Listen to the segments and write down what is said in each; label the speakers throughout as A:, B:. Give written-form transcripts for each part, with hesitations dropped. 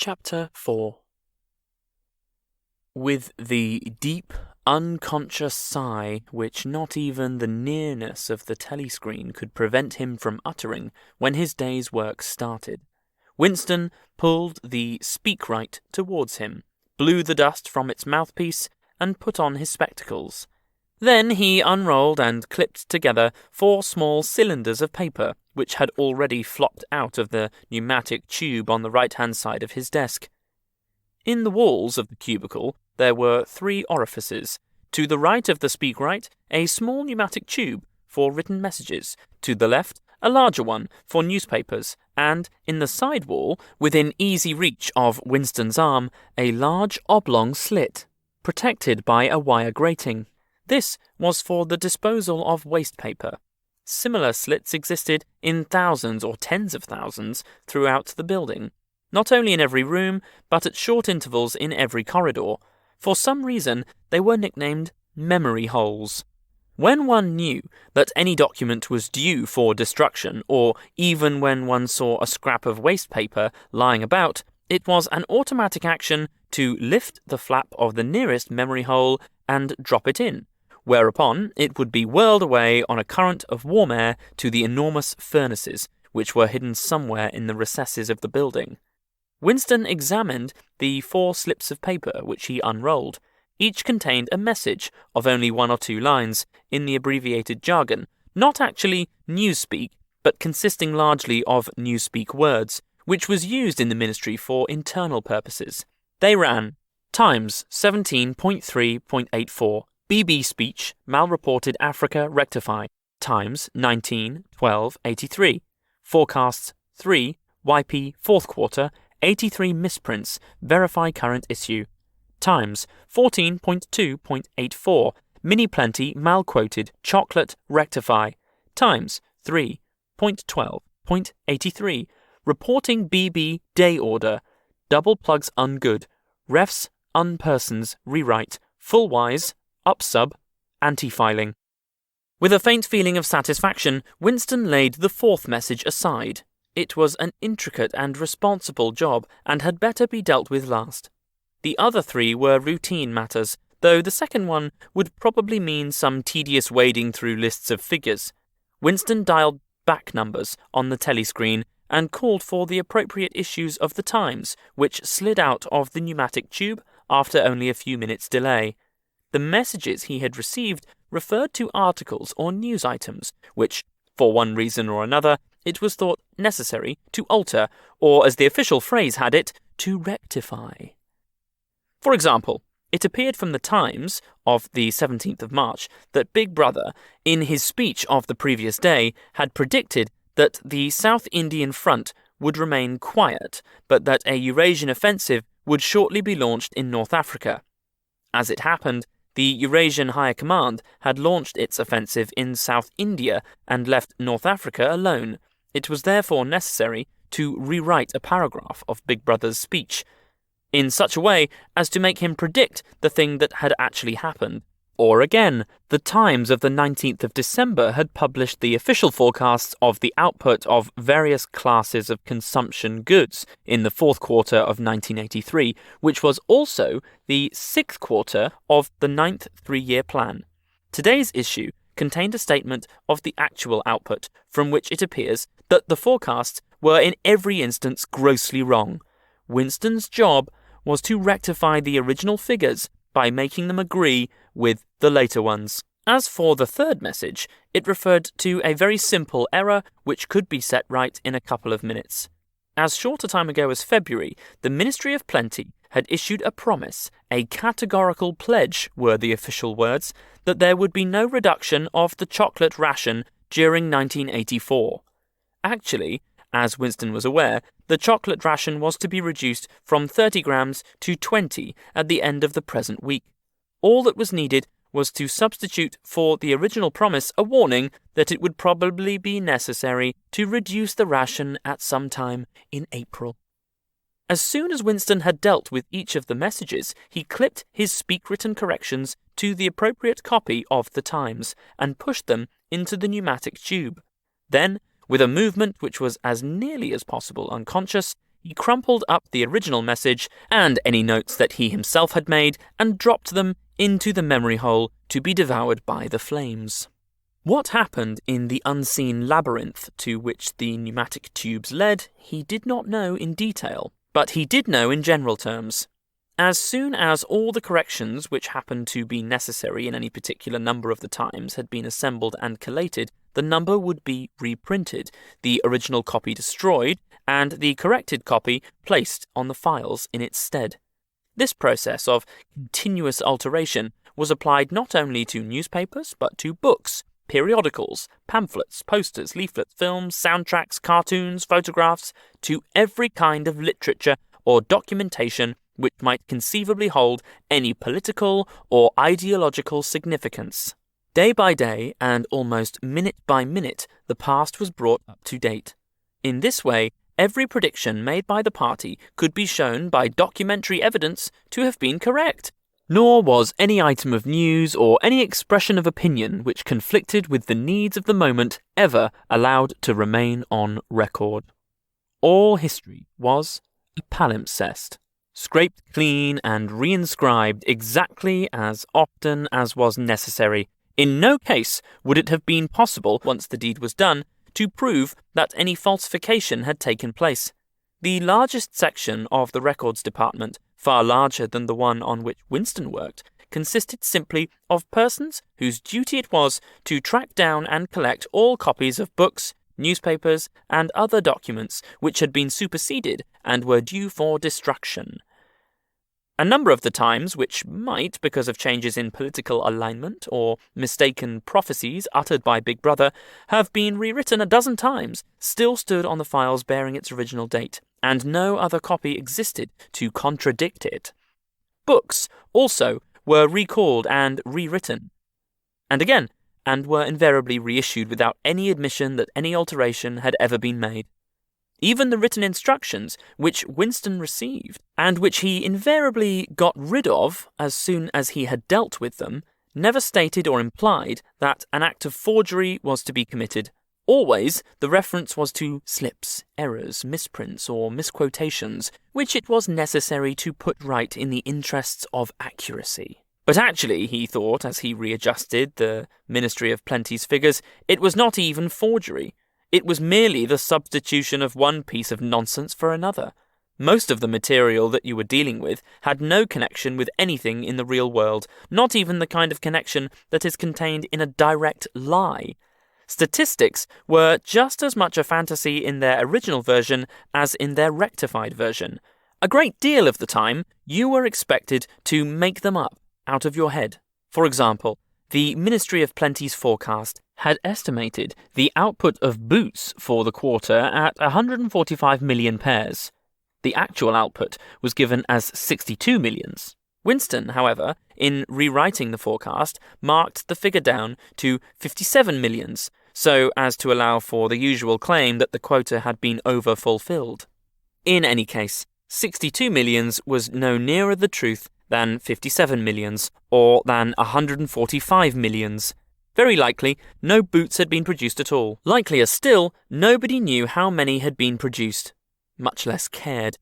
A: Chapter 4. With the deep, unconscious sigh which not even the nearness of the telescreen could prevent him from uttering when his day's work started, Winston pulled the speakwrite towards him, blew the dust from its mouthpiece, and put on his spectacles. Then he unrolled and clipped together 4 small cylinders of paper, which had already flopped out of the pneumatic tube on the right-hand side of his desk. In the walls of the cubicle there were 3 orifices. To the right of the speakwrite, a small pneumatic tube for written messages. To the left, a larger one for newspapers, and in the side wall, within easy reach of Winston's arm, a large oblong slit, protected by a wire grating. This was for the disposal of waste paper. Similar slits existed in thousands or tens of thousands throughout the building, not only in every room, but at short intervals in every corridor. For some reason, they were nicknamed memory holes. When one knew that any document was due for destruction, or even when one saw a scrap of waste paper lying about, it was an automatic action to lift the flap of the nearest memory hole and drop it in, whereupon it would be whirled away on a current of warm air to the enormous furnaces, which were hidden somewhere in the recesses of the building. Winston examined the 4 slips of paper which he unrolled. Each contained a message of only 1 or 2 lines, in the abbreviated jargon, not actually newspeak, but consisting largely of newspeak words, which was used in the ministry for internal purposes. They ran: Times 17.3.84, BB speech, malreported Africa rectify. Times 19.12.83, forecasts 3, YP 4th quarter, 83 misprints, verify current issue. Times 14.2.84, mini plenty malquoted, chocolate rectify. Times 3.12.83, reporting BB day order, double plugs ungood, refs unpersons rewrite, full wise, upsub, anti-filing. With a faint feeling of satisfaction, Winston laid the 4th message aside. It was an intricate and responsible job, and had better be dealt with last. The other 3 were routine matters, though the second one would probably mean some tedious wading through lists of figures. Winston dialed back numbers on the telescreen and called for the appropriate issues of the Times, which slid out of the pneumatic tube after only a few minutes' delay. The messages he had received referred to articles or news items, which, for one reason or another, it was thought necessary to alter, or as the official phrase had it, to rectify. For example, it appeared from the Times of the 17th of March that Big Brother, in his speech of the previous day, had predicted that the South Indian front would remain quiet, but that a Eurasian offensive would shortly be launched in North Africa. As it happened, the Eurasian Higher Command had launched its offensive in South India and left North Africa alone. It was therefore necessary to rewrite a paragraph of Big Brother's speech in such a way as to make him predict the thing that had actually happened. Or again, the Times of the 19th of December had published the official forecasts of the output of various classes of consumption goods in the 4th quarter of 1983, which was also the 6th quarter of the 9th 3-year plan. Today's issue contained a statement of the actual output, from which it appears that the forecasts were in every instance grossly wrong. Winston's job was to rectify the original figures by making them agree with the later ones. As for the 3rd message, it referred to a very simple error which could be set right in a couple of minutes. As short a time ago as February, the Ministry of Plenty had issued a promise, a categorical pledge were the official words, that there would be no reduction of the chocolate ration during 1984. Actually, as Winston was aware, the chocolate ration was to be reduced from 30 grams to 20 at the end of the present week. All that was needed was to substitute for the original promise a warning that it would probably be necessary to reduce the ration at some time in April. As soon as Winston had dealt with each of the messages, he clipped his speak-written corrections to the appropriate copy of the Times and pushed them into the pneumatic tube. Then, with a movement which was as nearly as possible unconscious, he crumpled up the original message and any notes that he himself had made and dropped them into the memory hole to be devoured by the flames. What happened in the unseen labyrinth to which the pneumatic tubes led, he did not know in detail, but he did know in general terms. As soon as all the corrections which happened to be necessary in any particular number of the times had been assembled and collated, the number would be reprinted, the original copy destroyed, and the corrected copy placed on the files in its stead. This process of continuous alteration was applied not only to newspapers, but to books, periodicals, pamphlets, posters, leaflets, films, soundtracks, cartoons, photographs, to every kind of literature or documentation which might conceivably hold any political or ideological significance. Day by day and almost minute by minute, the past was brought up to date. In this way, every prediction made by the party could be shown by documentary evidence to have been correct. Nor was any item of news or any expression of opinion which conflicted with the needs of the moment ever allowed to remain on record. All history was a palimpsest, scraped clean and reinscribed exactly as often as was necessary. In no case would it have been possible, once the deed was done, to prove that any falsification had taken place. The largest section of the records department, far larger than the one on which Winston worked, consisted simply of persons whose duty it was to track down and collect all copies of books, newspapers, and other documents which had been superseded and were due for destruction. A number of the times which might, because of changes in political alignment or mistaken prophecies uttered by Big Brother, have been rewritten a dozen times, still stood on the files bearing its original date, and no other copy existed to contradict it. Books, also, were recalled and rewritten, and again, and were invariably reissued without any admission that any alteration had ever been made. Even the written instructions which Winston received, and which he invariably got rid of as soon as he had dealt with them, never stated or implied that an act of forgery was to be committed. Always the reference was to slips, errors, misprints, or misquotations, which it was necessary to put right in the interests of accuracy. But actually, he thought, as he readjusted the Ministry of Plenty's figures, it was not even forgery. It was merely the substitution of one piece of nonsense for another. Most of the material that you were dealing with had no connection with anything in the real world, not even the kind of connection that is contained in a direct lie. Statistics were just as much a fantasy in their original version as in their rectified version. A great deal of the time, you were expected to make them up out of your head. For example, the Ministry of Plenty's forecast had estimated the output of boots for the quarter at 145 million pairs. The actual output was given as 62 millions. Winston, however, in rewriting the forecast, marked the figure down to 57 millions, so as to allow for the usual claim that the quota had been over-fulfilled. In any case, 62 millions was no nearer the truth than 57 millions, or than 145 millions. Very likely, no boots had been produced at all. Likelier still, nobody knew how many had been produced, much less cared.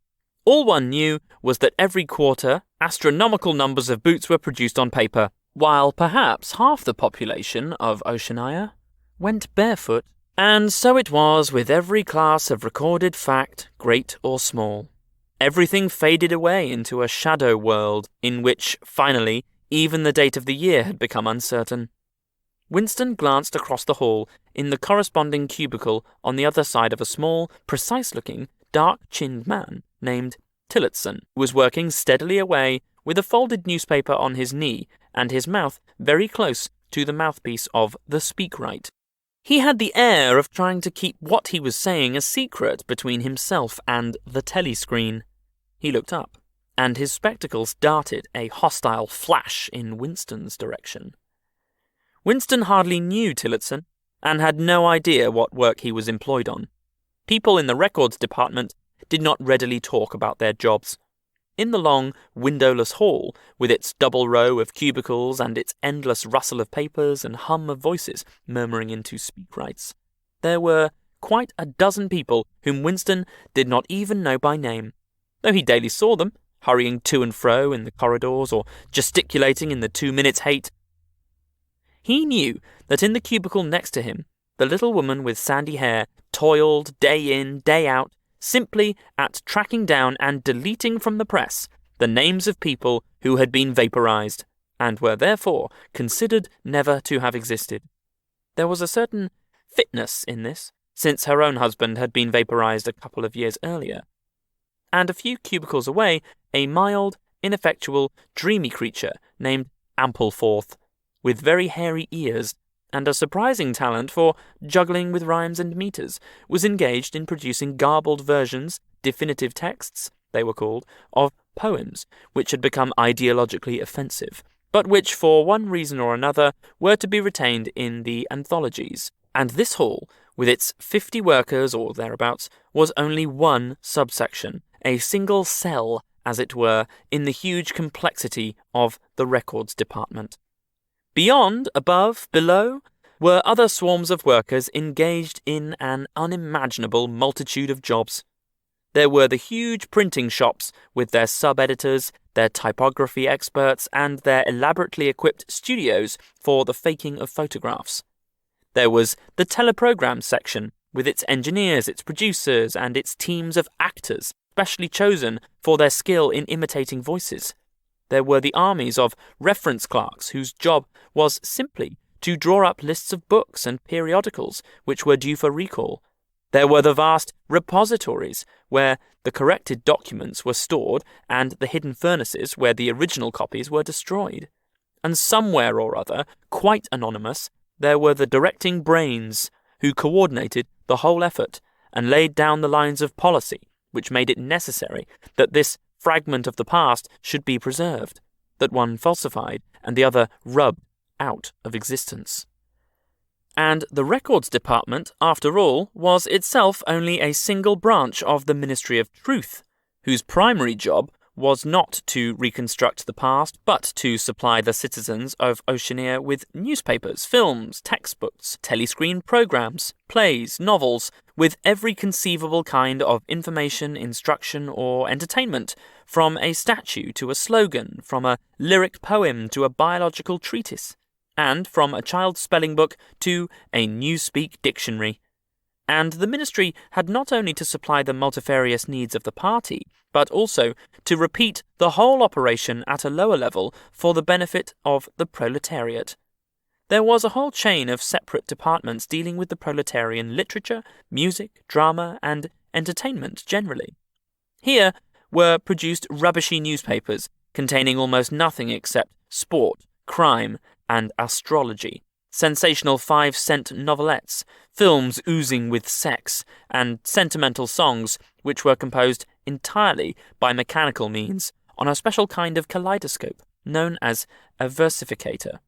A: All one knew was that every quarter, astronomical numbers of boots were produced on paper, while perhaps half the population of Oceania went barefoot. And so it was with every class of recorded fact, great or small. Everything faded away into a shadow world in which, finally, even the date of the year had become uncertain. Winston glanced across the hall in the corresponding cubicle on the other side of a small, precise-looking, dark-chinned man named Tillotson, who was working steadily away with a folded newspaper on his knee and his mouth very close to the mouthpiece of the speakwrite. He had the air of trying to keep what he was saying a secret between himself and the telescreen. He looked up, and his spectacles darted a hostile flash in Winston's direction. Winston hardly knew Tillotson, and had no idea what work he was employed on. People in the records department did not readily talk about their jobs. In the long, windowless hall, with its double row of cubicles and its endless rustle of papers and hum of voices murmuring into speakwrites, there were quite a dozen people whom Winston did not even know by name, though he daily saw them, hurrying to and fro in the corridors or gesticulating in the 2 minutes hate. He knew that in the cubicle next to him, the little woman with sandy hair toiled day in, day out, simply at tracking down and deleting from the press the names of people who had been vaporized, and were therefore considered never to have existed. There was a certain fitness in this, since her own husband had been vaporized a couple of years earlier. And a few cubicles away, a mild, ineffectual, dreamy creature named Ampleforth, with very hairy ears and a surprising talent for juggling with rhymes and meters, was engaged in producing garbled versions, definitive texts, they were called, of poems which had become ideologically offensive, but which, for one reason or another, were to be retained in the anthologies. And this hall, with its 50 workers or thereabouts, was only one subsection, a single cell, as it were, in the huge complexity of the records department. Beyond, above, below, were other swarms of workers engaged in an unimaginable multitude of jobs. There were the huge printing shops with their sub-editors, their typography experts, and their elaborately equipped studios for the faking of photographs. There was the teleprogram section with its engineers, its producers, and its teams of actors, specially chosen for their skill in imitating voices. There were the armies of reference clerks whose job was simply to draw up lists of books and periodicals which were due for recall. There were the vast repositories where the corrected documents were stored and the hidden furnaces where the original copies were destroyed. And somewhere or other, quite anonymous, there were the directing brains who coordinated the whole effort and laid down the lines of policy which made it necessary that this fragment of the past should be preserved, that one falsified and the other rubbed out of existence. And the records department, after all, was itself only a single branch of the Ministry of Truth, whose primary job was not to reconstruct the past, but to supply the citizens of Oceania with newspapers, films, textbooks, telescreen programs, plays, novels, with every conceivable kind of information, instruction, or entertainment, from a statue to a slogan, from a lyric poem to a biological treatise, and from a child's spelling book to a Newspeak dictionary. And the ministry had not only to supply the multifarious needs of the party, but also to repeat the whole operation at a lower level for the benefit of the proletariat. There was a whole chain of separate departments dealing with the proletarian literature, music, drama, and entertainment generally. Here were produced rubbishy newspapers containing almost nothing except sport, crime, and astrology, sensational 5-cent novelettes, films oozing with sex, and sentimental songs which were composed entirely by mechanical means on a special kind of kaleidoscope known as a versificator.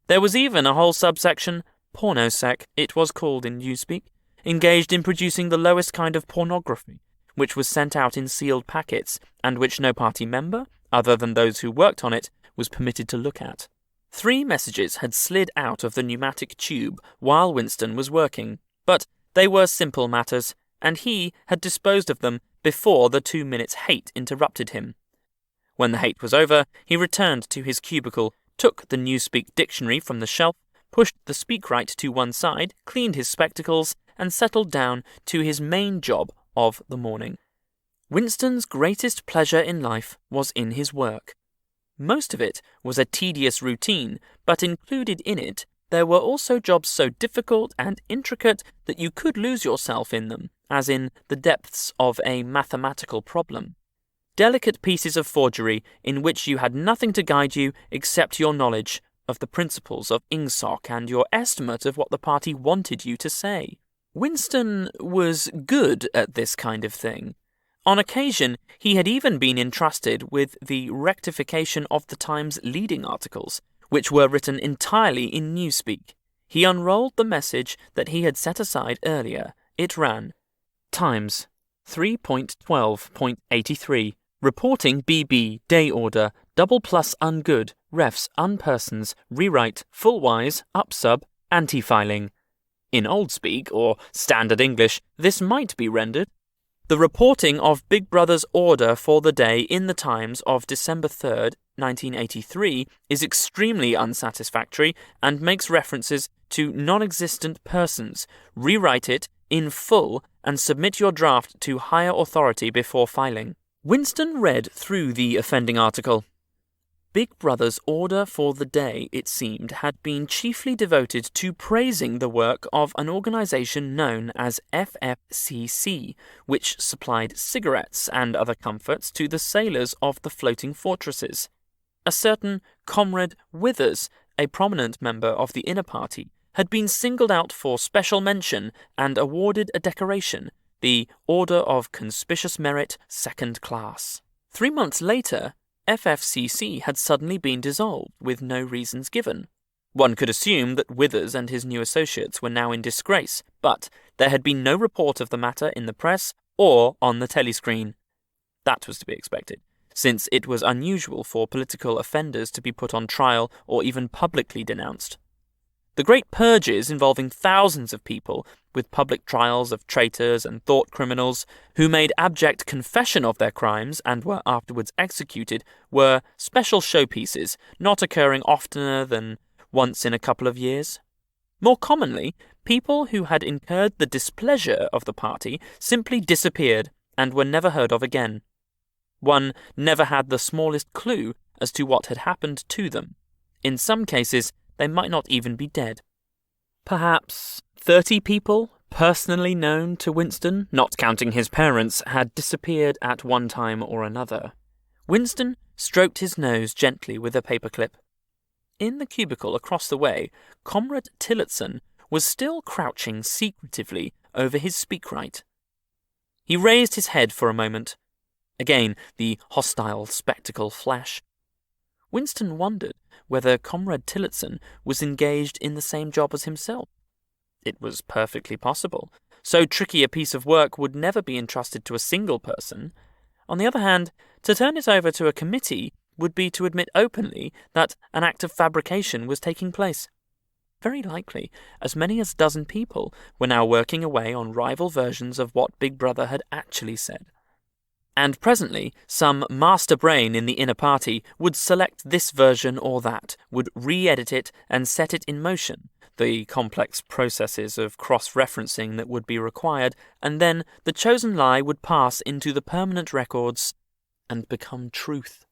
A: There was even a whole subsection, pornosec, it was called in Newspeak, engaged in producing the lowest kind of pornography, which was sent out in sealed packets, and which no party member, other than those who worked on it, was permitted to look at. 3 messages had slid out of the pneumatic tube while Winston was working, but they were simple matters, and he had disposed of them before the 2 minutes hate interrupted him. When the hate was over, he returned to his cubicle, took the Newspeak dictionary from the shelf, pushed the speakwrite to one side, cleaned his spectacles, and settled down to his main job of the morning. Winston's greatest pleasure in life was in his work. Most of it was a tedious routine, but included in it there were also jobs so difficult and intricate that you could lose yourself in them, as in the depths of a mathematical problem. Delicate pieces of forgery in which you had nothing to guide you except your knowledge of the principles of ingsoc and your estimate of what the party wanted you to say. Winston was good at this kind of thing. On occasion, he had even been entrusted with the rectification of the Times leading articles, which were written entirely in Newspeak. He unrolled the message that he had set aside earlier. It ran, Times 3.12.83, reporting BB, day order, double plus ungood, refs, unpersons, rewrite, full wise, upsub, anti-filing. In Old Speak, or Standard English, this might be rendered: the reporting of Big Brother's order for the day in the Times of December 3rd, 1983 is extremely unsatisfactory and makes references to non-existent persons. Rewrite it in full and submit your draft to higher authority before filing. Winston read through the offending article. Big Brother's order for the day, it seemed, had been chiefly devoted to praising the work of an organisation known as FFCC, which supplied cigarettes and other comforts to the sailors of the floating fortresses. A certain Comrade Withers, a prominent member of the inner party, had been singled out for special mention and awarded a decoration, the Order of Conspicuous Merit, Second Class. 3 months later, FFCC had suddenly been dissolved with no reasons given. One could assume that Withers and his new associates were now in disgrace, but there had been no report of the matter in the press or on the telescreen. That was to be expected, since it was unusual for political offenders to be put on trial or even publicly denounced. The great purges involving thousands of people, with public trials of traitors and thought criminals who made abject confession of their crimes and were afterwards executed, were special showpieces, not occurring oftener than once in a couple of years. More commonly, people who had incurred the displeasure of the party simply disappeared and were never heard of again. One never had the smallest clue as to what had happened to them. In some cases, they might not even be dead. Perhaps 30 people, personally known to Winston, not counting his parents, had disappeared at one time or another. Winston stroked his nose gently with a paperclip. In the cubicle across the way, Comrade Tillotson was still crouching secretively over his speakwrite. He raised his head for a moment. Again, the hostile spectacle flash. Winston wondered whether Comrade Tillotson was engaged in the same job as himself. It was perfectly possible. So tricky a piece of work would never be entrusted to a single person. On the other hand, to turn it over to a committee would be to admit openly that an act of fabrication was taking place. Very likely, as many as a dozen people were now working away on rival versions of what Big Brother had actually said. And presently, some master brain in the inner party would select this version or that, would re-edit it and set it in motion, the complex processes of cross-referencing that would be required, and then the chosen lie would pass into the permanent records and become truth.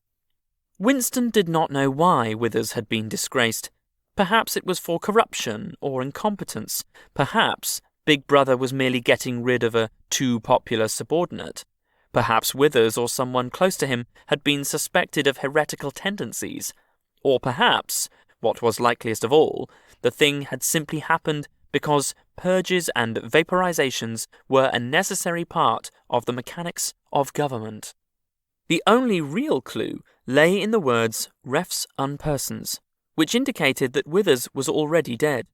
A: Winston did not know why Withers had been disgraced. Perhaps it was for corruption or incompetence. Perhaps Big Brother was merely getting rid of a too popular subordinate. Perhaps Withers or someone close to him had been suspected of heretical tendencies. Or perhaps, what was likeliest of all, the thing had simply happened because purges and vaporizations were a necessary part of the mechanics of government. The only real clue lay in the words refs unpersons, which indicated that Withers was already dead.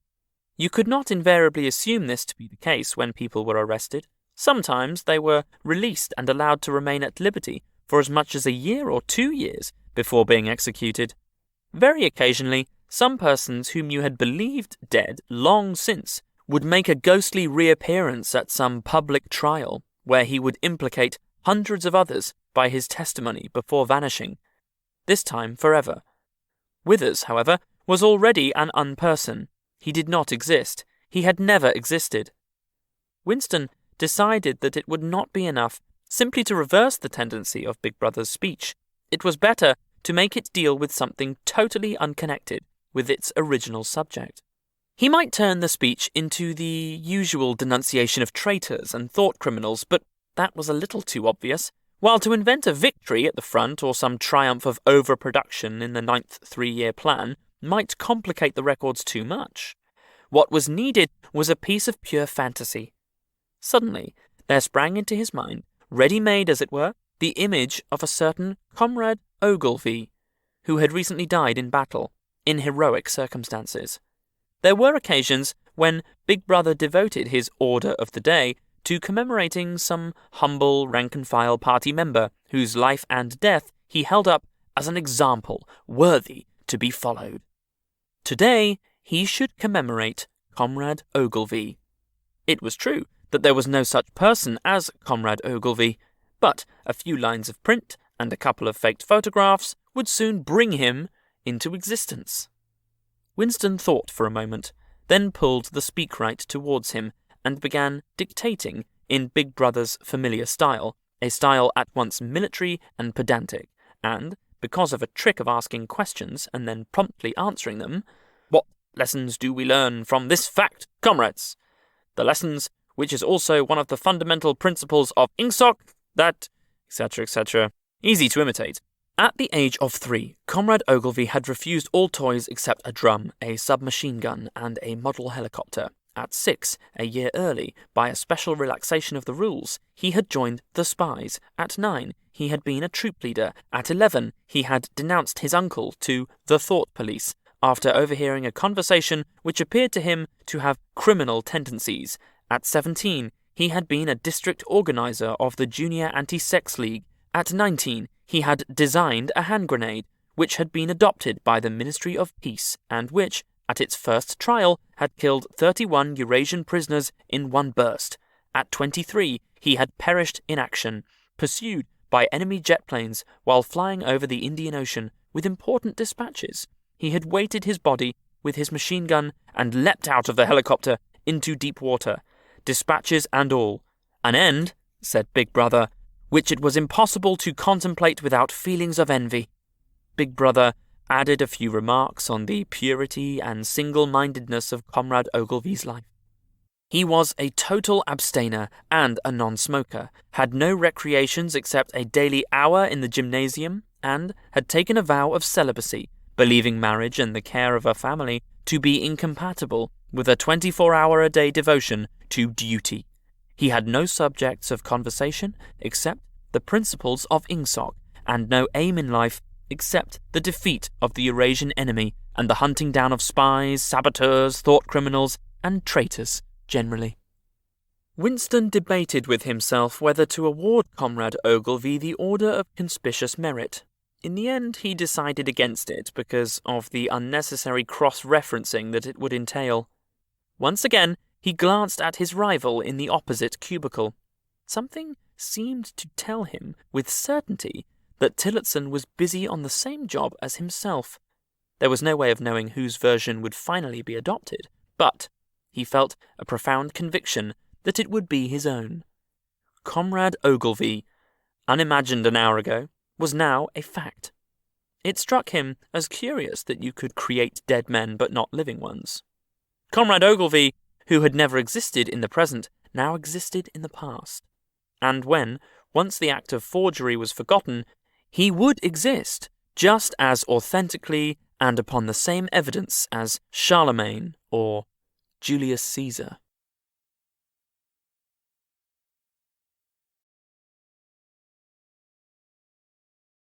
A: You could not invariably assume this to be the case when people were arrested. Sometimes they were released and allowed to remain at liberty for as much as a year or 2 years before being executed. Very occasionally, some persons whom you had believed dead long since would make a ghostly reappearance at some public trial, where he would implicate hundreds of others by his testimony before vanishing, this time forever. Withers, however, was already an unperson. He did not exist. He had never existed. Winston decided that it would not be enough simply to reverse the tendency of Big Brother's speech. It was better to make it deal with something totally unconnected with its original subject. He might turn the speech into the usual denunciation of traitors and thought criminals, but that was a little too obvious. While to invent a victory at the front or some triumph of overproduction in the 9th 3-year plan might complicate the records too much. What was needed was a piece of pure fantasy. Suddenly, there sprang into his mind, ready-made as it were, the image of a certain Comrade Ogilvy, who had recently died in battle, in heroic circumstances. There were occasions when Big Brother devoted his order of the day to commemorating some humble rank-and-file party member whose life and death he held up as an example worthy to be followed. Today, he should commemorate Comrade Ogilvy. It was true that there was no such person as Comrade Ogilvy, but a few lines of print and a couple of faked photographs would soon bring him into existence. Winston thought for a moment, then pulled the speakwrite towards him and began dictating in Big Brother's familiar style, a style at once military and pedantic, and, because of a trick of asking questions and then promptly answering them, "What lessons do we learn from this fact, comrades? The lessons, which is also one of the fundamental principles of INGSOC, that, etc., etc." Easy to imitate. At the age of 3, Comrade Ogilvy had refused all toys except a drum, a submachine gun, and a model helicopter. At 6, a year early, by a special relaxation of the rules, he had joined the Spies. At 9, he had been a troop leader. At 11, he had denounced his uncle to the Thought Police, after overhearing a conversation which appeared to him to have criminal tendencies. At 17, he had been a district organizer of the Junior Anti-Sex League. At 19, he had designed a hand grenade, which had been adopted by the Ministry of Peace, and which, at its first trial, had killed 31 Eurasian prisoners in one burst. At 23, he had perished in action, pursued by enemy jet planes while flying over the Indian Ocean with important dispatches. He had weighted his body with his machine gun and leapt out of the helicopter into deep water, dispatches and all. An end, said Big Brother, which it was impossible to contemplate without feelings of envy. Big Brother added a few remarks on the purity and single-mindedness of Comrade Ogilvy's life. He was a total abstainer and a non-smoker, had no recreations except a daily hour in the gymnasium, and had taken a vow of celibacy, believing marriage and the care of a family to be incompatible with a 24-hour-a-day devotion to duty. He had no subjects of conversation except the principles of INGSOC, and no aim in life except the defeat of the Eurasian enemy and the hunting down of spies, saboteurs, thought criminals, and traitors generally. Winston debated with himself whether to award Comrade Ogilvy the Order of Conspicuous Merit. In the end, he decided against it because of the unnecessary cross-referencing that it would entail. Once again, he glanced at his rival in the opposite cubicle. Something seemed to tell him with certainty that Tillotson was busy on the same job as himself. There was no way of knowing whose version would finally be adopted, but he felt a profound conviction that it would be his own. Comrade Ogilvy, unimagined an hour ago, was now a fact. It struck him as curious that you could create dead men but not living ones. Comrade Ogilvy, who had never existed in the present, now existed in the past. And when, once the act of forgery was forgotten, he would exist just as authentically and upon the same evidence as Charlemagne or Julius Caesar.